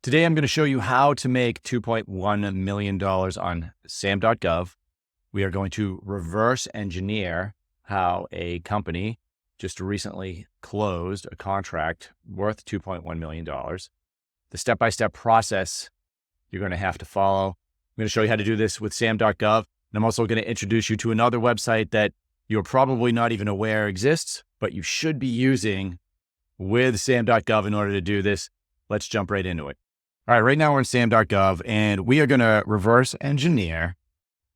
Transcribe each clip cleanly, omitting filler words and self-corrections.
Today, I'm going to show you how to make $2.1 million on Sam.gov. We are going to reverse engineer how a company just recently closed a contract worth $2.1 million. The step-by-step process you're going to have to follow. I'm going to show you how to do this with Sam.gov. And I'm also going to introduce you to another website that you're probably not even aware exists, but you should be using with Sam.gov in order to do this. Let's jump right into it. All right, right now we're in Sam.gov, and we are going to reverse engineer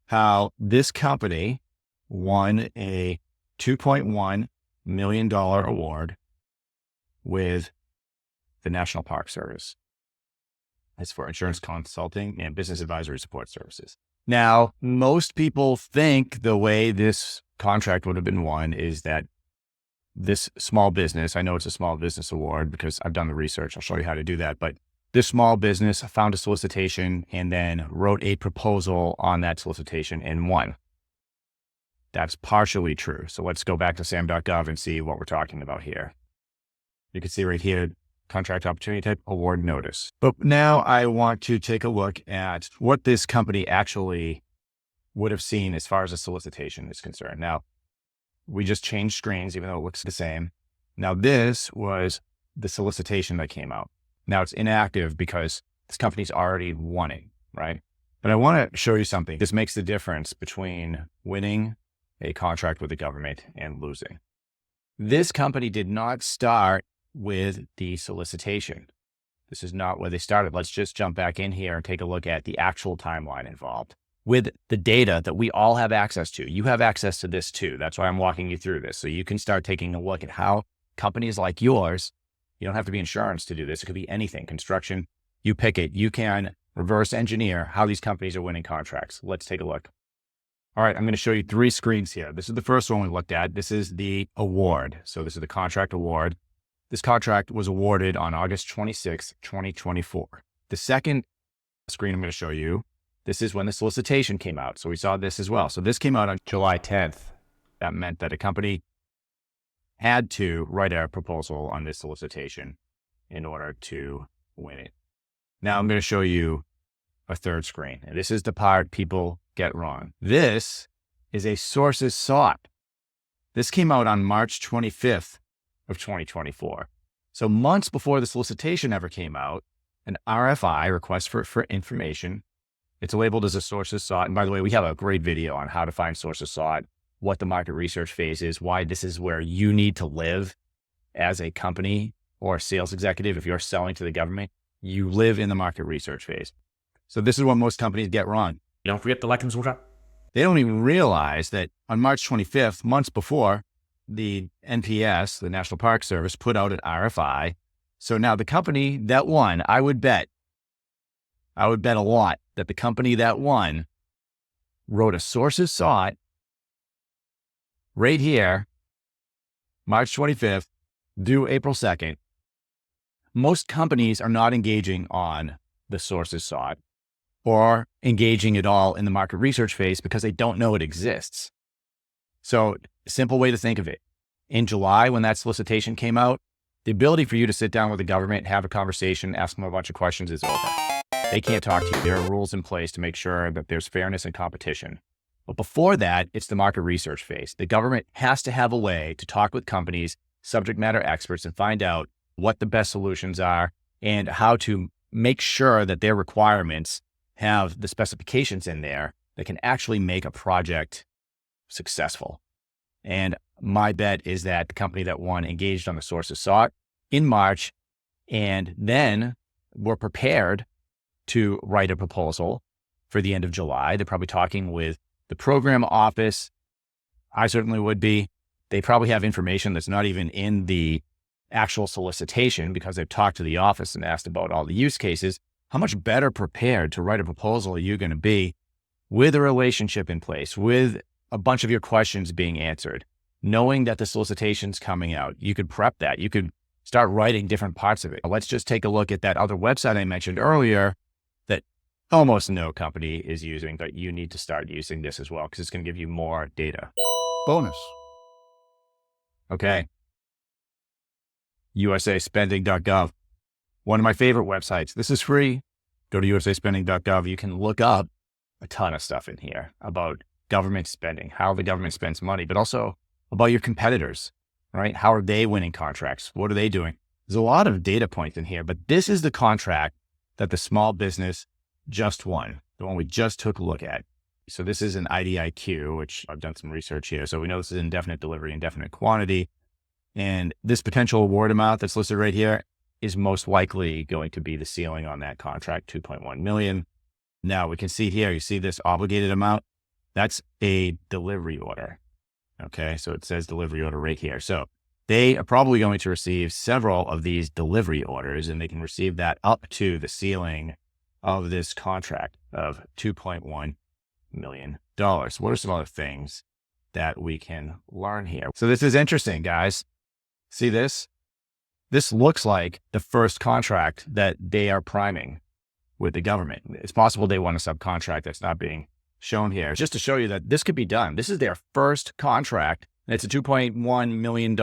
how this company won a $2.1 million award with the National Park Service. It's for insurance consulting and business advisory support services. Now, most people think the way this contract would have been won is that this small business, I know it's a small business award because I've done the research. I'll show you how to do that. But this small business found a solicitation and then wrote a proposal on that solicitation and won. That's partially true. So let's go back to Sam.gov and see what we're talking about here. You can see right here, contract opportunity type, award notice. But now I want to take a look at what this company actually would have seen as far as a solicitation is concerned. Now, we just changed screens, even though it looks the same. Now, this was the solicitation that came out. Now it's inactive because this company's already won it, right? But I want to show you something. This makes the difference between winning a contract with the government and losing. This company did not start with the solicitation. This is not where they started. Let's just jump back in here and take a look at the actual timeline involved with the data that we all have access to. You have access to this too. That's why I'm walking you through this. So you can start taking a look at how companies like yours, you don't have to be insurance to do this. It could be anything, construction, you pick it. You can reverse engineer how these companies are winning contracts. Let's take a look. All right, I'm going to show you 3 screens here. This is the first one we looked at. This is the award. So this is the contract award. This contract was awarded on August 26, 2024. The second screen I'm going to show you, this is when the solicitation came out. So we saw this as well. So this came out on July 10th. That meant that a company had to write a proposal on this solicitation in order to win it. Now I'm going to show you a third screen. And this is the part people get wrong. This is a sources sought. This came out on March 25th of 2024. So months before the solicitation ever came out, an RFI, request for information, it's labeled as a sources sought. And by the way, we have a great video on how to find sources sought, what the market research phase is, why this is where you need to live as a company or a sales executive. If you're selling to the government, you live in the market research phase. So this is what most companies get wrong. Don't forget to like and subscribe. They don't even realize that on March 25th, months before, the NPS, the National Park Service, put out an RFI. So now the company that won, I would bet a lot that the company that won wrote a sources sought right here, March 25th, due April 2nd. Most companies are not engaging on the sources sought or engaging at all in the market research phase because they don't know it exists. So a simple way to think of it, in July, when that solicitation came out, the ability for you to sit down with the government, have a conversation, ask them a bunch of questions is over. They can't talk to you. There are rules in place to make sure that there's fairness and competition. But before that, it's the market research phase. The government has to have a way to talk with companies, subject matter experts, and find out what the best solutions are and how to make sure that their requirements have the specifications in there that can actually make a project successful. And my bet is that the company that won engaged on the sources sought in March and then were prepared to write a proposal for the end of July. They're probably talking with the program office. I certainly would be. They probably have information that's not even in the actual solicitation because they've talked to the office and asked about all the use cases. How much better prepared to write a proposal are you going to be with a relationship in place, with a bunch of your questions being answered, knowing that the solicitation's coming out? You could prep that. You could start writing different parts of it. Let's just take a look at that other website I mentioned earlier that almost no company is using, but you need to start using this as well because it's going to give you more data. Bonus. Okay. USAspending.gov. One of my favorite websites. This is free. Go to USAspending.gov. You can look up a ton of stuff in here about government spending, how the government spends money, but also about your competitors, right? How are they winning contracts? What are they doing? There's a lot of data points in here, but this is the contract that the small business just won, the one we just took a look at. So this is an IDIQ, which I've done some research here. So we know this is indefinite delivery, indefinite quantity. And this potential award amount that's listed right here is most likely going to be the ceiling on that contract, 2.1 million. Now we can see here, you see this obligated amount, that's a delivery order. Okay. So it says delivery order right here. So they are probably going to receive several of these delivery orders, and they can receive that up to the ceiling of this contract of $2.1 million. What are some other things that we can learn here? So this is interesting, guys. See this? This looks like the first contract that they are priming with the government. It's possible they want a subcontract that's not being shown here, just to show you that this could be done. This is their first contract. And it's a $2.1 million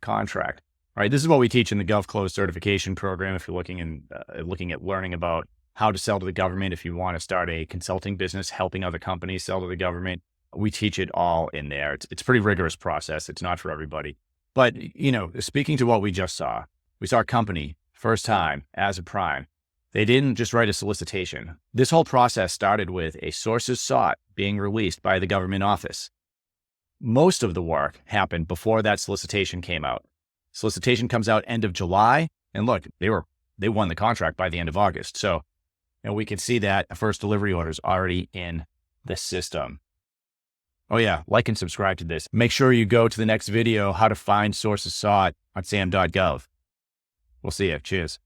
contract. All right. This is what we teach in the GovClose Certification program. If you're looking at learning about how to sell to the government, if you want to start a consulting business, helping other companies sell to the government, we teach it all in there. It's a pretty rigorous process. It's not for everybody. But, speaking to what we just saw, we saw a company first time as a prime. They didn't just write a solicitation. This whole process started with a sources sought being released by the government office. Most of the work happened before that solicitation came out. Solicitation comes out end of July, and look, they won the contract by the end of August. So, we can see that a first delivery order is already in the system. Oh yeah, like and subscribe to this. Make sure you go to the next video, how to find sources sought on Sam.gov. We'll see you. Cheers.